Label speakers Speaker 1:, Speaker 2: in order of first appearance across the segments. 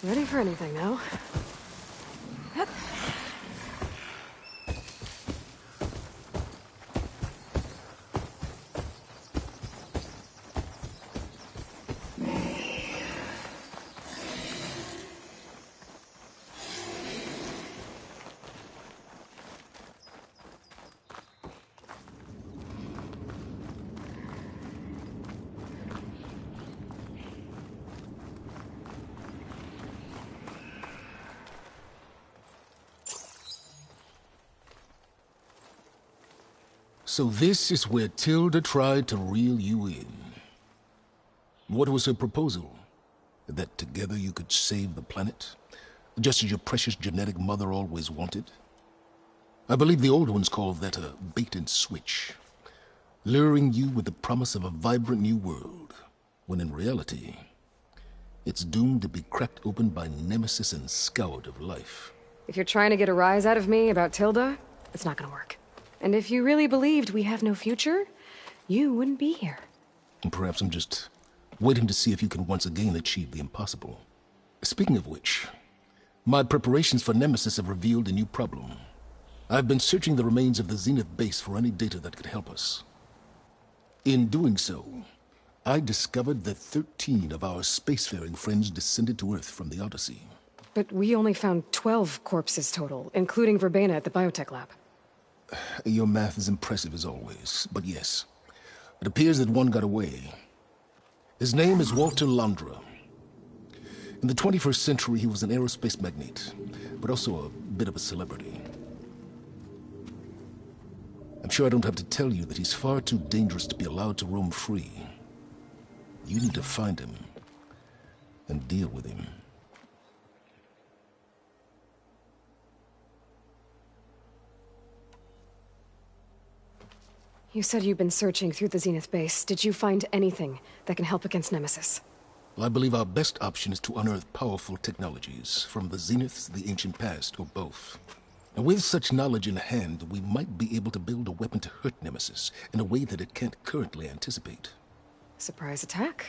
Speaker 1: Ready for anything now.
Speaker 2: So this is where Tilda tried to reel you in. What was her proposal? That together you could save the planet? Just as your precious genetic mother always wanted? I believe the old ones called that a bait and switch. Luring you with the promise of a vibrant new world, when in reality, it's doomed to be cracked open by Nemesis and scoured of life.
Speaker 1: If you're trying to get a rise out of me about Tilda, it's not gonna work. And if you really believed we have no future, you wouldn't be here.
Speaker 2: And perhaps I'm just waiting to see if you can once again achieve the impossible. Speaking of which, my preparations for Nemesis have revealed a new problem. I've been searching the remains of the Zenith base for any data that could help us. In doing so, I discovered that 13 of our spacefaring friends descended to Earth from the Odyssey.
Speaker 1: But we only found 12 corpses total, including Verbena at the biotech lab.
Speaker 2: Your math is impressive as always, but yes, it appears that one got away. His name is Walter Londra. In the 21st century, he was an aerospace magnate, but also a bit of a celebrity. I'm sure I don't have to tell you that he's far too dangerous to be allowed to roam free. You need to find him and deal with him.
Speaker 1: You said you've been searching through the Zenith base. Did you find anything that can help against Nemesis?
Speaker 2: Well, I believe our best option is to unearth powerful technologies from the Zeniths, the ancient past, or both. And with such knowledge in hand, we might be able to build a weapon to hurt Nemesis in a way that it can't currently anticipate.
Speaker 1: Surprise attack.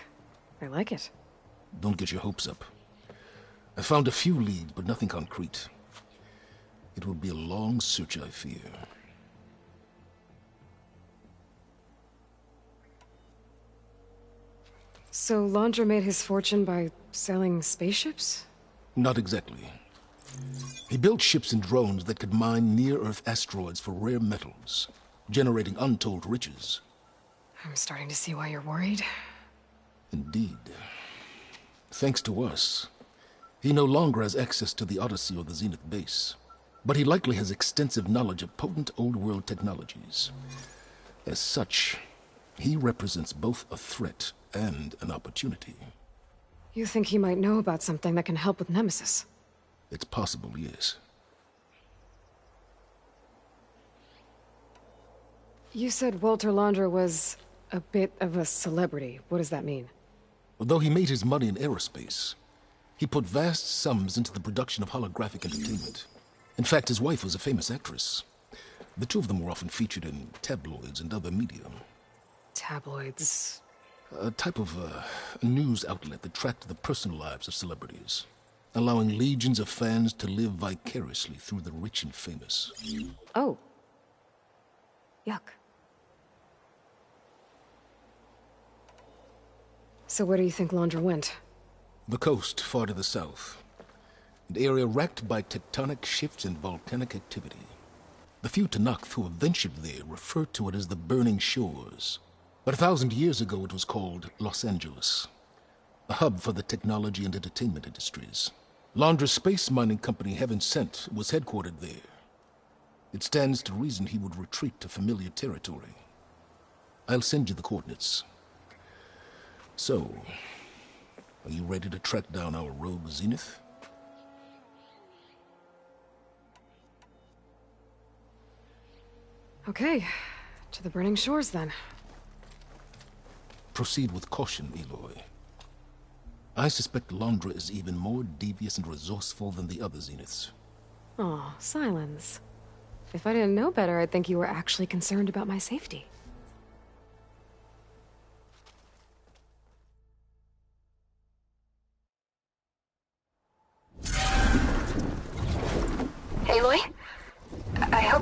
Speaker 1: I like it.
Speaker 2: Don't get your hopes up. I found a few leads, but nothing concrete. It will be a long search, I fear.
Speaker 1: So Londra made his fortune by selling spaceships?
Speaker 2: Not exactly. He built ships and drones that could mine near-Earth asteroids for rare metals, generating untold riches.
Speaker 1: I'm starting to see why you're worried.
Speaker 2: Indeed. Thanks to us, he no longer has access to the Odyssey or the Zenith base. But he likely has extensive knowledge of potent old-world technologies. As such, he represents both a threat and an opportunity.
Speaker 1: You think he might know about something that can help with Nemesis?
Speaker 2: It's possible, yes.
Speaker 1: You said Walter Londra was a bit of a celebrity. What does that mean?
Speaker 2: Although he made his money in aerospace, he put vast sums into the production of holographic entertainment. In fact, his wife was a famous actress. The two of them were often featured in tabloids and other media.
Speaker 1: Tabloids?
Speaker 2: A type of a news outlet that tracked the personal lives of celebrities, allowing legions of fans to live vicariously through the rich and famous.
Speaker 1: Oh. Yuck. So where do you think Londra went?
Speaker 2: The coast, far to the south. An area racked by tectonic shifts and volcanic activity. The few Tanakh who have ventured there refer to it as the Burning Shores. But 1,000 years ago it was called Los Angeles, a hub for the technology and entertainment industries. Londra's space mining company, Heaven Sent, was headquartered there. It stands to reason he would retreat to familiar territory. I'll send you the coordinates. So, are you ready to track down our rogue Zenith?
Speaker 1: Okay, to the Burning Shores then.
Speaker 2: Proceed with caution, Eloy. I suspect Londra is even more devious and resourceful than the other Zeniths.
Speaker 1: Aw, Silence. If I didn't know better, I'd think you were actually concerned about my safety.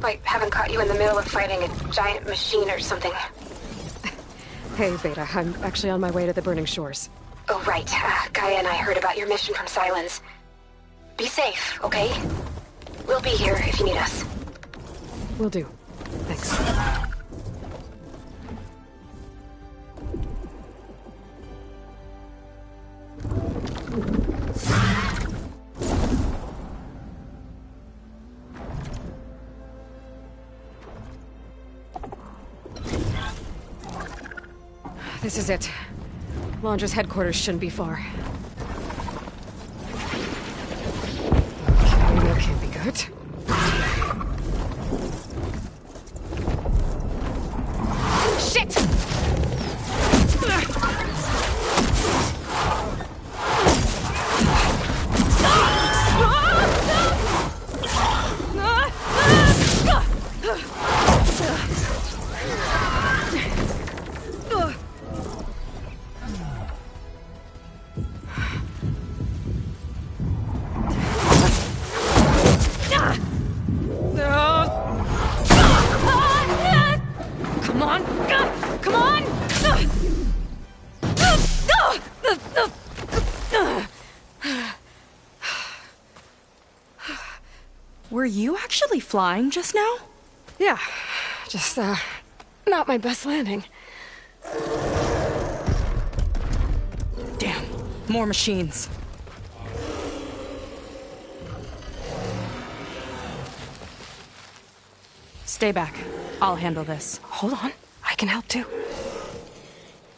Speaker 1: I haven't caught you in the middle of fighting a giant machine or something. Hey, Beta. I'm actually on my way to the Burning Shores. Oh, right. Gaia and I heard about your mission from Silence. Be safe, okay? We'll be here if you need us. Will do. Thanks. This is it. Laundra's headquarters shouldn't be far. Okay, that can't be good. Shit! Come on! Come on!
Speaker 3: Were you actually flying just now?
Speaker 1: Yeah, just, not my best landing.
Speaker 3: Damn, more machines. Stay back. I'll handle this.
Speaker 1: Hold on, I can help too.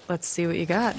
Speaker 3: Let's see what you got.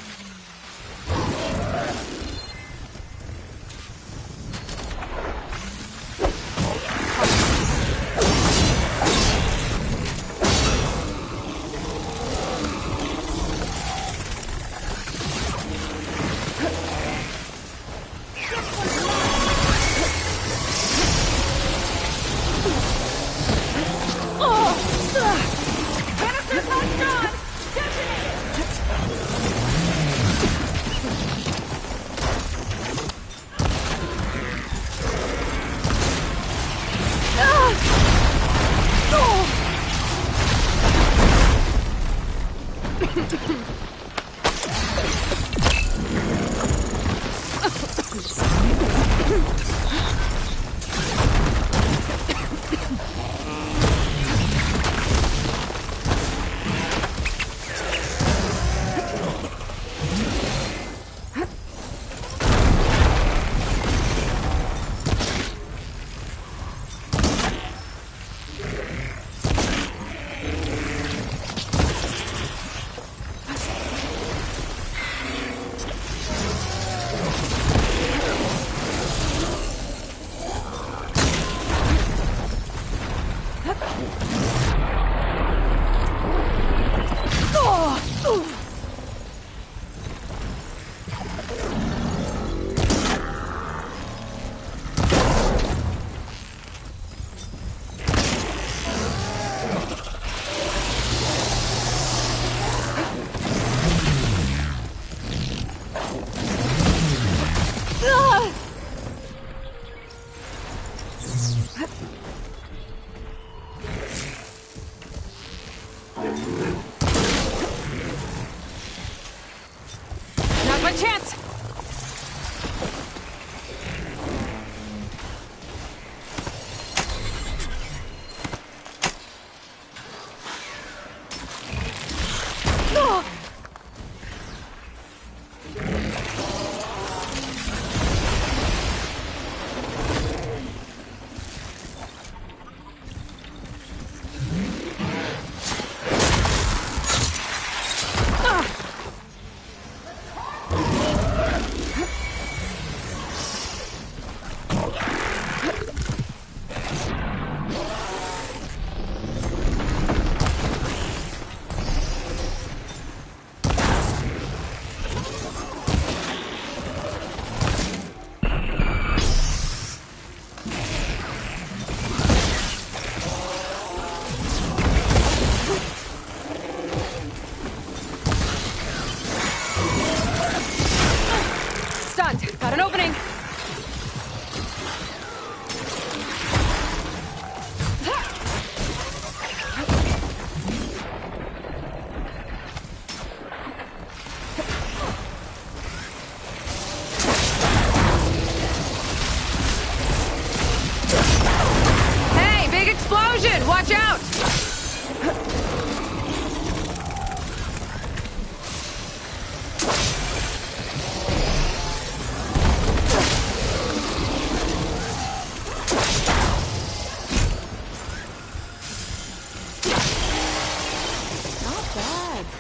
Speaker 1: Now's my chance!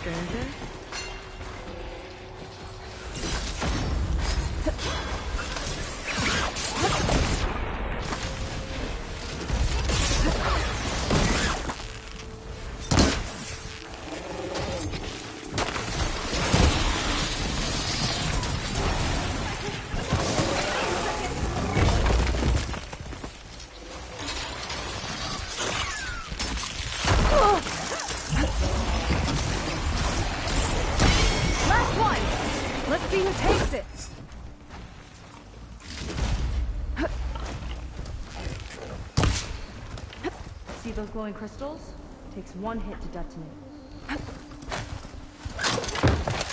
Speaker 3: stranger?
Speaker 4: See those glowing crystals? Takes one hit to detonate.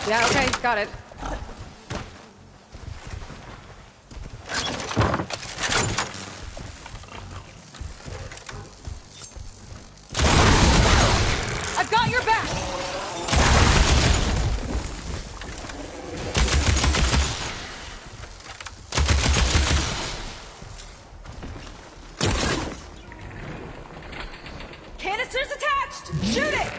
Speaker 1: Yeah, okay, got it.
Speaker 3: I've got your back! Canisters attached! Shoot it!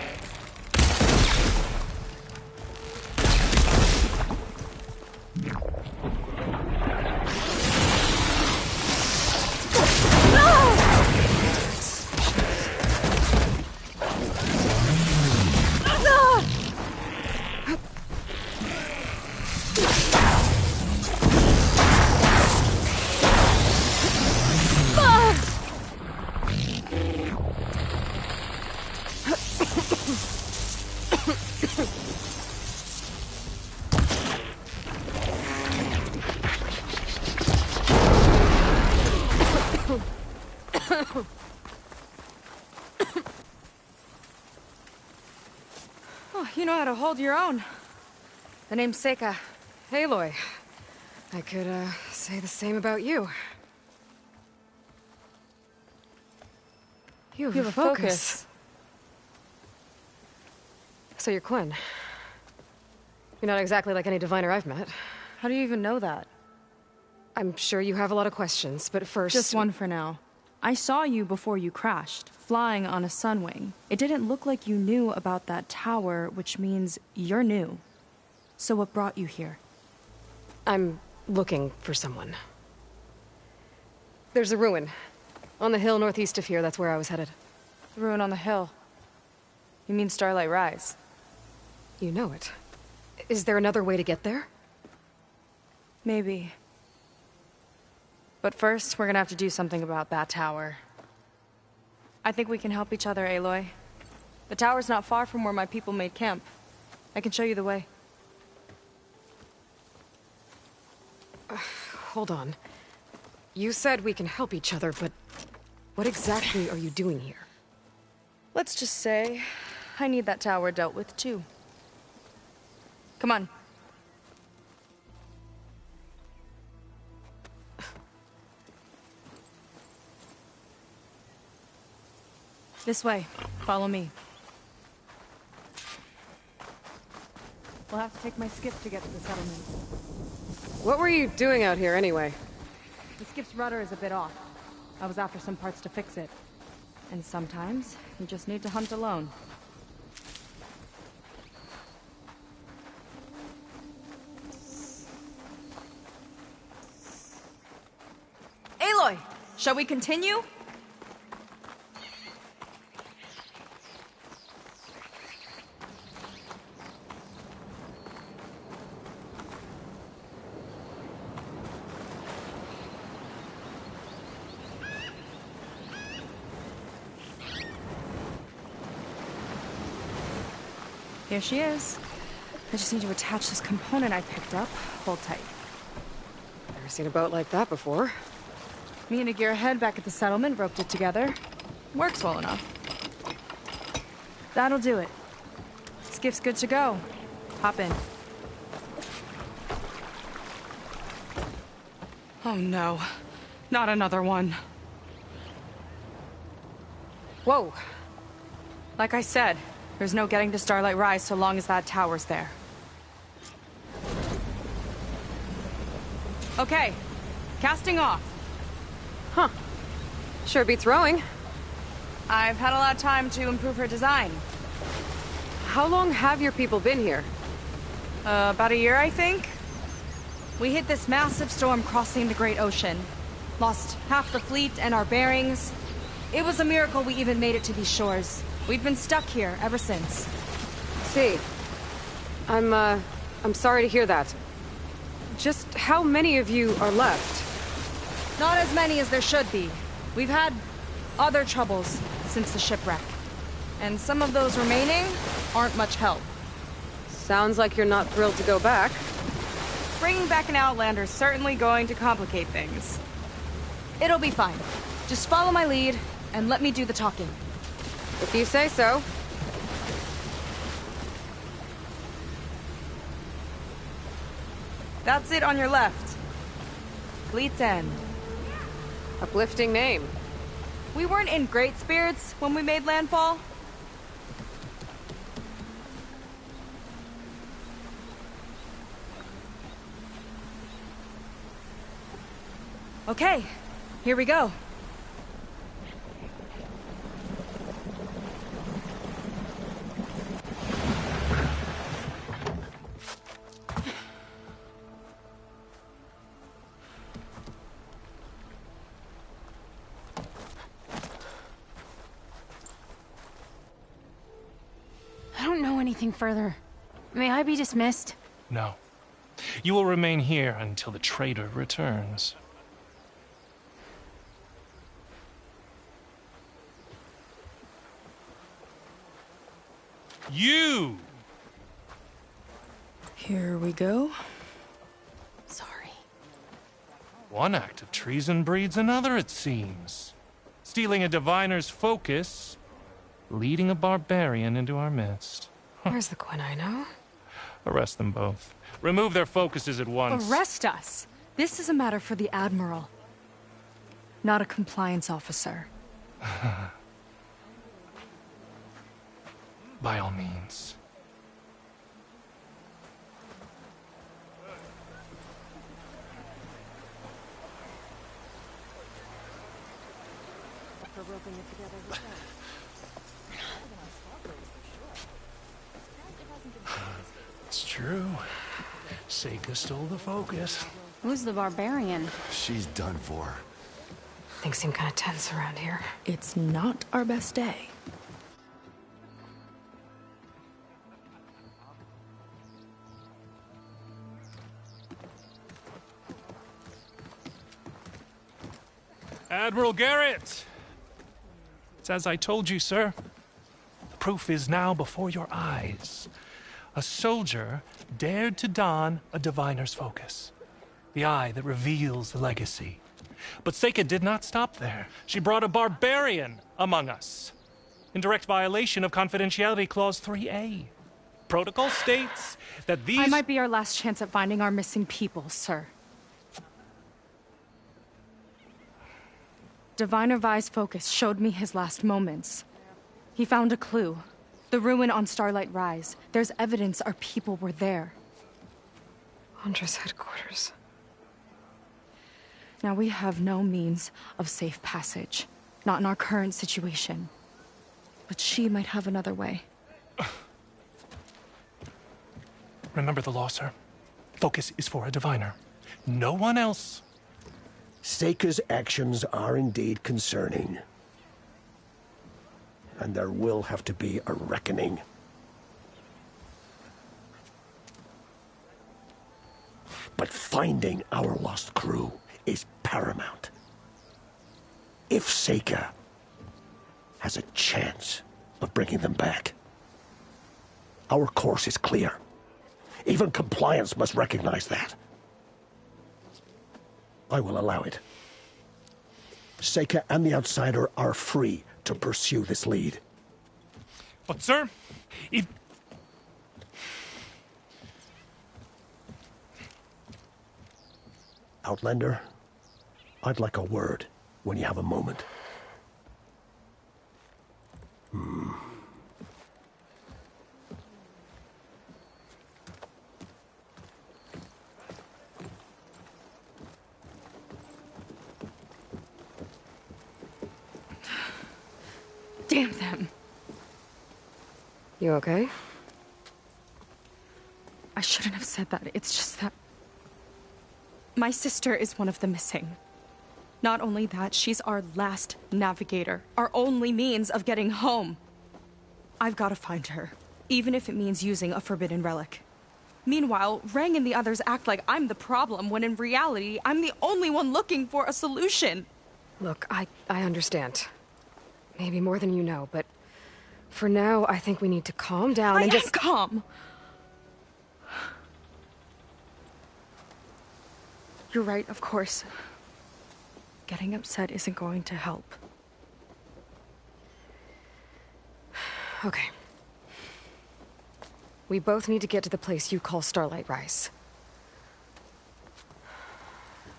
Speaker 3: Oh, you know how to hold your own. The name's Seika.
Speaker 1: Aloy. I could, say the same about you. You have a focus. So you're Quinn. You're not exactly like any diviner I've met.
Speaker 3: How do you even know that?
Speaker 1: I'm sure you have a lot of questions, but first...
Speaker 3: Just one for now. I saw you before you crashed, flying on a sunwing. It didn't look like you knew about that tower, which means you're new. So what brought you here?
Speaker 1: I'm looking for someone. There's a ruin. On the hill northeast of here, that's where I was headed.
Speaker 3: The ruin on the hill. You mean Starlight Rise?
Speaker 1: You know it. Is there another way to get there?
Speaker 3: Maybe. But first, we're gonna have to do something about that tower. I think we can help each other, Aloy. The tower's not far from where my people made camp. I can show you the way.
Speaker 1: Hold on. You said we can help each other, but what exactly are you doing here?
Speaker 3: Let's just say, I need that tower dealt with too. Come on. This way. Follow me. We'll have to take my skiff to get to the settlement.
Speaker 1: What were you doing out here anyway?
Speaker 4: The skiff's rudder is a bit off. I was after some parts to fix it.
Speaker 3: And sometimes, you just need to hunt alone. Aloy! Shall we continue? Here she is. I just need to attach this component I picked up. Hold tight.
Speaker 1: Never seen a boat like that before.
Speaker 3: Me and a gearhead back at the settlement roped it together. Works well enough. That'll do it. Skiff's good to go. Hop in. Oh no. Not another one.
Speaker 1: Whoa!
Speaker 3: Like I said, there's no getting to Starlight Rise so long as that tower's there. Okay, casting off.
Speaker 1: Huh. Sure beats rowing.
Speaker 3: I've had a lot of time to improve her design.
Speaker 1: How long have your people been here?
Speaker 3: About a year, I think. We hit this massive storm crossing the Great Ocean. Lost half the fleet and our bearings. It was a miracle we even made it to these shores. We've been stuck here ever since.
Speaker 1: See. I'm sorry to hear that. Just how many of you are left?
Speaker 3: Not as many as there should be. We've had other troubles since the shipwreck. And some of those remaining aren't much help.
Speaker 1: Sounds like you're not thrilled to go back.
Speaker 3: Bringing back an Outlander is certainly going to complicate things. It'll be fine. Just follow my lead, and let me do the talking.
Speaker 1: If you say so.
Speaker 3: That's it on your left. Fleet's End.
Speaker 1: Uplifting name.
Speaker 3: We weren't in great spirits when we made landfall. Okay, here we go.
Speaker 5: I don't know anything further. May I be dismissed?
Speaker 6: No. You will remain here until the traitor returns. You!
Speaker 3: Here we go.
Speaker 5: Sorry.
Speaker 6: One act of treason breeds another, it seems. Stealing a diviner's focus, leading a barbarian into our midst.
Speaker 1: Where's the Quinino?
Speaker 6: Arrest them both. Remove their focuses at once.
Speaker 3: Arrest us! This is a matter for the Admiral, not a compliance officer.
Speaker 6: By all means. It's true. Seika stole the focus.
Speaker 5: Who's the barbarian?
Speaker 7: She's done for.
Speaker 1: Things seem kind of tense around here.
Speaker 3: It's not our best day.
Speaker 6: Admiral Garrett! It's as I told you, sir. The proof is now before your eyes. A soldier dared to don a diviner's focus. The eye that reveals the legacy. But Seika did not stop there. She brought a barbarian among us. In direct violation of Confidentiality Clause 3A. Protocol states that these...
Speaker 3: I might be our last chance at finding our missing people, sir. Diviner Vi's focus showed me his last moments. He found a clue. The ruin on Starlight Rise. There's evidence our people were there.
Speaker 1: Andra's headquarters.
Speaker 3: Now we have no means of safe passage. Not in our current situation. But she might have another way.
Speaker 6: Remember the law, sir. Focus is for a diviner. No one else.
Speaker 8: Seika's actions are indeed concerning. And there will have to be a reckoning. But finding our lost crew is paramount. If Seika has a chance of bringing them back, our course is clear. Even compliance must recognize that. I will allow it. Seika and the Outsider are free to pursue this lead.
Speaker 6: But, sir, if...
Speaker 8: Outlander, I'd like a word when you have a moment.
Speaker 3: Damn them.
Speaker 1: You okay?
Speaker 3: I shouldn't have said that. It's just that... my sister is one of the missing. Not only that, she's our last navigator. Our only means of getting home. I've got to find her, even if it means using a forbidden relic. Meanwhile, Rang and the others act like I'm the problem, when in reality, I'm the only one looking for a solution.
Speaker 1: Look, I understand. Maybe more than you know, but for now, I think we need to calm down and just...
Speaker 3: calm! You're right, of course. Getting upset isn't going to help.
Speaker 1: Okay. We both need to get to the place you call Starlight Rise.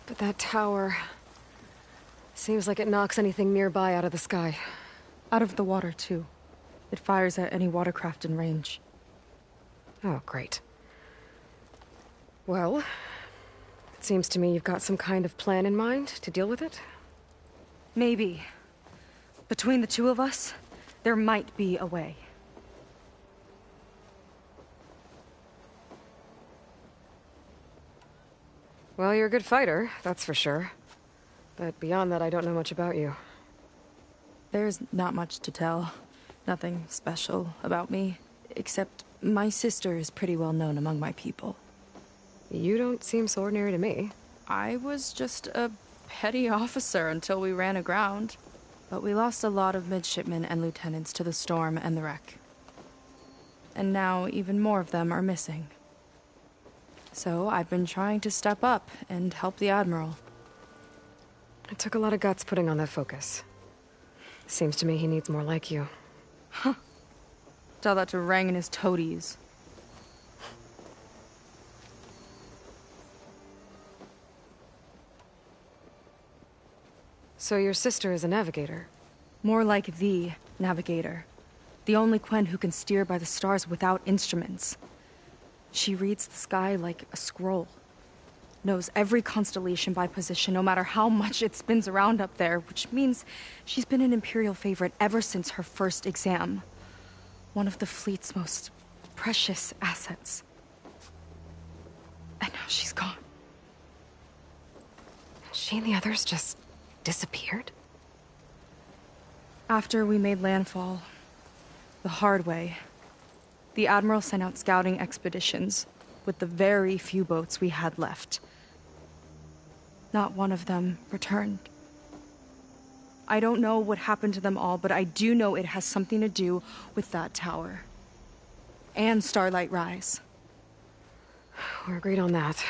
Speaker 1: But that tower... seems like it knocks anything nearby out of the sky.
Speaker 3: Out of the water, too. It fires at any watercraft in range.
Speaker 1: Oh, great. Well, it seems to me you've got some kind of plan in mind to deal with it.
Speaker 3: Maybe. Between the two of us, there might be a way.
Speaker 1: Well, you're a good fighter, that's for sure. But beyond that, I don't know much about you.
Speaker 3: There's not much to tell. Nothing special about me. Except my sister is pretty well known among my people.
Speaker 1: You don't seem so ordinary to me.
Speaker 3: I was just a petty officer until we ran aground. But we lost a lot of midshipmen and lieutenants to the storm and the wreck. And now even more of them are missing. So I've been trying to step up and help the Admiral.
Speaker 1: It took a lot of guts putting on that focus. Seems to me he needs more like you.
Speaker 3: Huh. Tell that to Rang and his toadies.
Speaker 1: So your sister is a navigator?
Speaker 3: More like the navigator. The only Quen who can steer by the stars without instruments. She reads the sky like a scroll. Knows every constellation by position, no matter how much it spins around up there, which means she's been an Imperial favorite ever since her first exam. One of the fleet's most precious assets. And now she's gone.
Speaker 1: She and the others just disappeared?
Speaker 3: After we made landfall, the hard way, the Admiral sent out scouting expeditions with the very few boats we had left. Not one of them returned. I don't know what happened to them all, but I do know it has something to do with that tower. And Starlight Rise.
Speaker 1: We're agreed on that.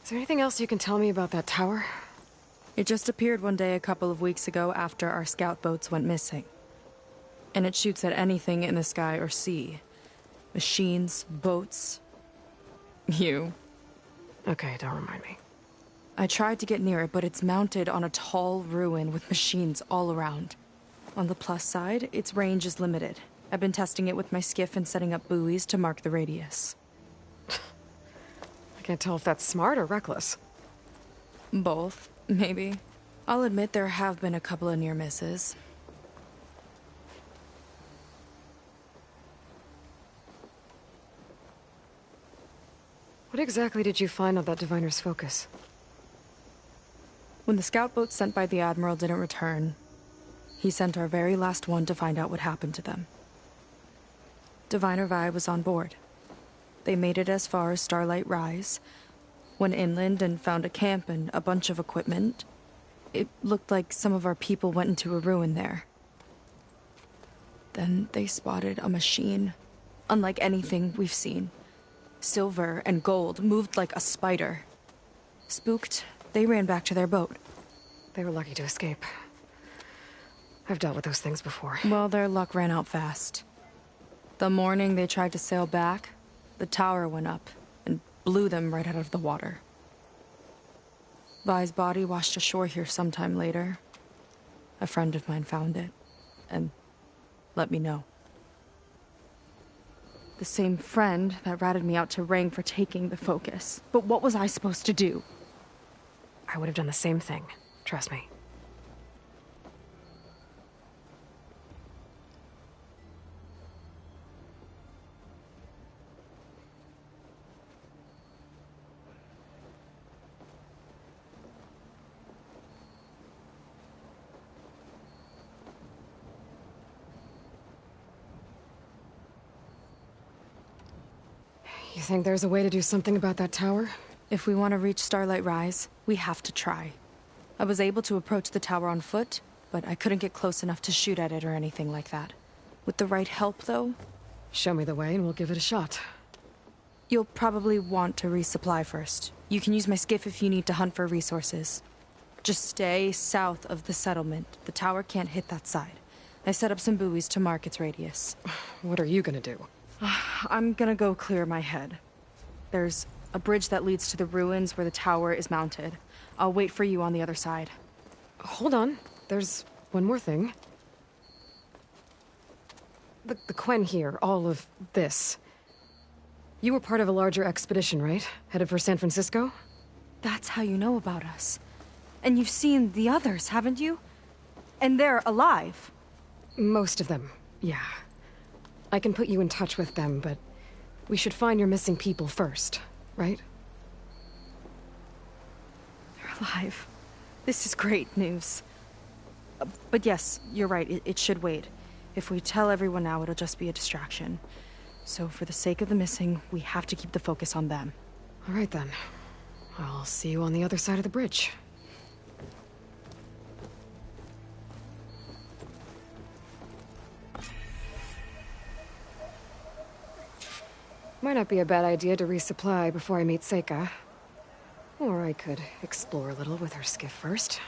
Speaker 1: Is there anything else you can tell me about that tower?
Speaker 3: It just appeared one day a couple of weeks ago after our scout boats went missing. And it shoots at anything in the sky or sea. Machines, boats. You.
Speaker 1: Okay, don't remind me.
Speaker 3: I tried to get near it, but it's mounted on a tall ruin with machines all around. On the plus side, its range is limited. I've been testing it with my skiff and setting up buoys to mark the radius.
Speaker 1: I can't tell if that's smart or reckless.
Speaker 3: Both, maybe. I'll admit there have been a couple of near misses.
Speaker 1: What exactly did you find on that diviner's focus?
Speaker 3: When the scout boats sent by the Admiral didn't return, he sent our very last one to find out what happened to them. Diviner Vi was on board. They made it as far as Starlight Rise, went inland and found a camp and a bunch of equipment. It looked like some of our people went into a ruin there. Then they spotted a machine, unlike anything we've seen. Silver and gold, moved like a spider. Spooked, they ran back to their boat.
Speaker 1: They were lucky to escape. I've dealt with those things before.
Speaker 3: Well, their luck ran out fast. The morning they tried to sail back, the tower went up and blew them right out of the water. Vi's body washed ashore here sometime later. A friend of mine found it and let me know. The same friend that ratted me out to Rang for taking the focus. But what was I supposed to do?
Speaker 1: I would have done the same thing. Trust me. think there's a way to do something about that tower?
Speaker 3: If we want to reach Starlight Rise, we have to try. I was able to approach the tower on foot, but I couldn't get close enough to shoot at it or anything like that. With the right help, though...
Speaker 1: Show me the way and we'll give it a shot.
Speaker 3: You'll probably want to resupply first. You can use my skiff if you need to hunt for resources. Just stay south of the settlement. The tower can't hit that side. I set up some buoys to mark its radius.
Speaker 1: What are you gonna do?
Speaker 3: I'm gonna go clear my head. There's a bridge that leads to the ruins where the tower is mounted. I'll wait for you on the other side.
Speaker 1: Hold on. There's one more thing. The Quen here, all of this. You were part of a larger expedition, right? Headed for San Francisco?
Speaker 3: That's how you know about us. And you've seen the others, haven't you? And they're alive.
Speaker 1: Most of them, yeah. I can put you in touch with them, but we should find your missing people first, right?
Speaker 3: They're alive. This is great news. But yes, you're right, it should wait. If we tell everyone now, it'll just be a distraction. So for the sake of the missing, we have to keep the focus on them.
Speaker 1: All right then. I'll see you on the other side of the bridge. Might not be a bad idea to resupply before I meet Seika. Or I could explore a little with her skiff first.